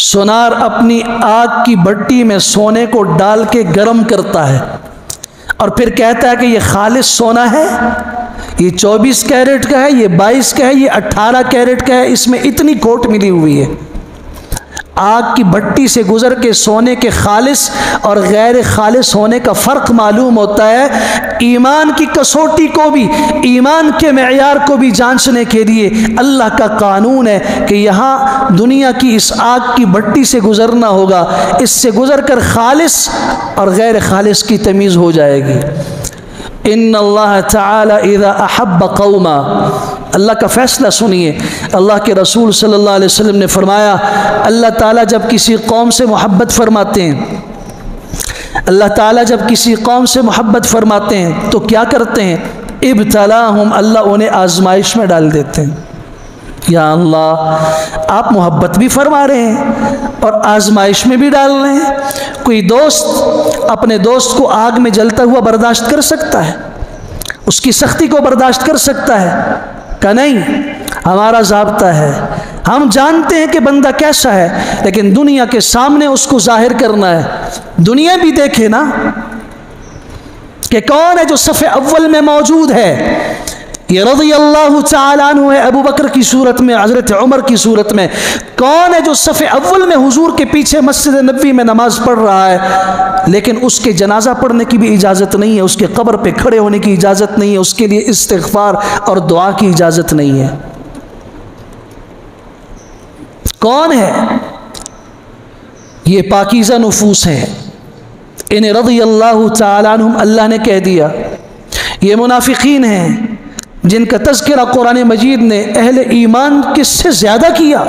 Sonar اپنی آگ کی بھٹی میں سونے کو ڈال کے گرم کرتا ہے اور پھر کہتا ہے کہ یہ خالص سونا ہے، یہ 24 کیرٹ کا ہے، یہ 22 کا ہے، یہ 18 کیرٹ کا ہے، اس میں اتنی کھوٹ ملی ہوئی ہے۔ آگ کی بھٹی سے گزر کے سونے کے خالص اور غیر خالص ہونے کا فرق معلوم ہوتا ہے۔ ایمان کی کسوٹی کو بھی، ایمان کے معیار کو بھی جانچنے کے لیے اللہ کا قانون ہے کہ یہاں دنیا کی اس آگ کی بھٹی سے گزرنا ہوگا، اس سے گزر کر خالص اور غیر خالص کی تمیز ہو جائے گی۔ ان اللہ تعالی اذا احب قوما، اللہ کا فیصلہ سنیے، اللہ کے رسول صلی اللہ علیہ وسلم نے فرمایا اللہ تعالیٰ جب کسی قوم سے محبت فرماتے ہیں، اللہ تعالیٰ جب کسی قوم سے محبت فرماتے ہیں تو کیا کرتے ہیں؟ ابتلاہم، اللہ انہیں آزمائش میں ڈال دیتے ہیں۔ یا اللہ، آپ محبت بھی فرما رہے ہیں اور آزمائش میں بھی ڈال رہے ہیں۔ کوئی دوست اپنے دوست کو آگ میں جلتا ہوا برداشت کر سکتا ہے؟ اس کی سختی کو برداشت کر سکتا ہے؟ کہ نہیں، ہمارا ضابطہ ہے، ہم جانتے ہیں کہ بندہ کیسا ہے، لیکن دنیا کے سامنے اس کو ظاہر کرنا ہے، دنیا بھی دیکھے نا کہ کون ہے جو صف اول میں موجود ہے۔ یہ رضی اللہ تعالیٰ عنہ ہے ابو بکر کی صورت میں، حضرت عمر کی صورت میں، کون ہے جو صف اول میں حضور کے پیچھے مسجد نبوی میں نماز پڑھ رہا ہے لیکن اس کے جنازہ پڑھنے کی بھی اجازت نہیں ہے، اس کے قبر پہ کھڑے ہونے کی اجازت نہیں ہے، اس کے لیے استغفار اور دعا کی اجازت نہیں ہے؟ کون ہے؟ یہ پاکیزہ نفوس ہیں، انہیں رضی اللہ تعالیٰ عنہم اللہ نے کہہ دیا۔ یہ منافقین ہیں جن کا تذکرہ قرآن مجید نے اہل ایمان کس سے زیادہ کیا۔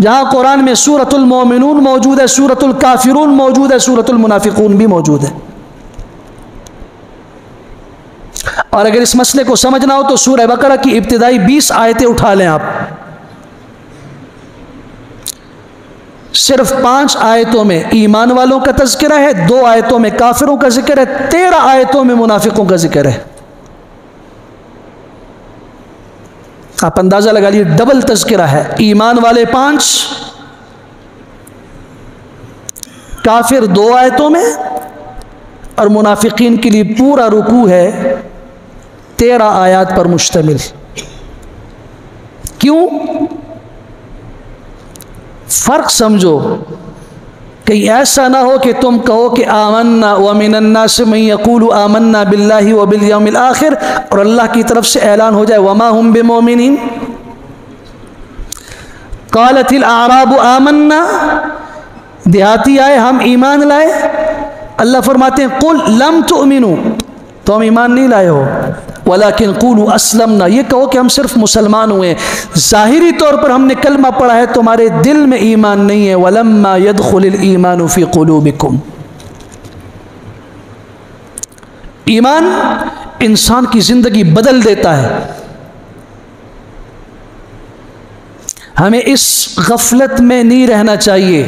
جہاں قرآن میں سورۃ المومنون موجود ہے، سورۃ الکافرون موجود ہے، سورۃ المنافقون بھی موجود ہے۔ اور اگر اس مسئلے کو سمجھنا ہو تو سورہ بقرہ کی ابتدائی 20 آیتیں اٹھا لیں آپ، صرف 5 آیتوں میں ایمان والوں کا تذکرہ ہے، 2 آیتوں میں کافروں کا ذکر ہے، 13 آیتوں میں منافقوں کا ذکر ہے۔ آپ اندازہ لگا لیے، ڈبل تذکرہ ہے، ایمان والے 5، کافر 2 آیتوں میں، اور منافقین کے لیے پورا رکوع ہے 13 آیات پر مشتمل۔ کیوں؟ فرق سمجھو، کہیں ایسا نہ ہو کہ تم کہو کہ آمنا ومن الناس من یقول آمنا باللہ وبالیوم الآخر، اور اللہ کی طرف سے اعلان ہو جائے وما ہم بمؤمنین۔ قالت الاعراب آمنا، دیہاتی آئے ہم ایمان لائے، اللہ فرماتے ہیں قل لم تؤمنوا، تم ایمان نہیں لائے ہو، ولیکن قولوا اسلمنا، یہ کہو کہ ہم صرف مسلمان ہوئے، ظاہری طور پر ہم نے کلمہ پڑھا ہے، تمہارے دل میں ایمان نہیں ہے۔ ولما يدخل الایمان فی قلوبکم، ایمان انسان کی زندگی بدل دیتا ہے۔ ہمیں اس غفلت میں نہیں رہنا چاہیے۔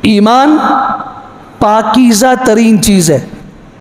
ایمان پاکیزہ ترین چیز ہے۔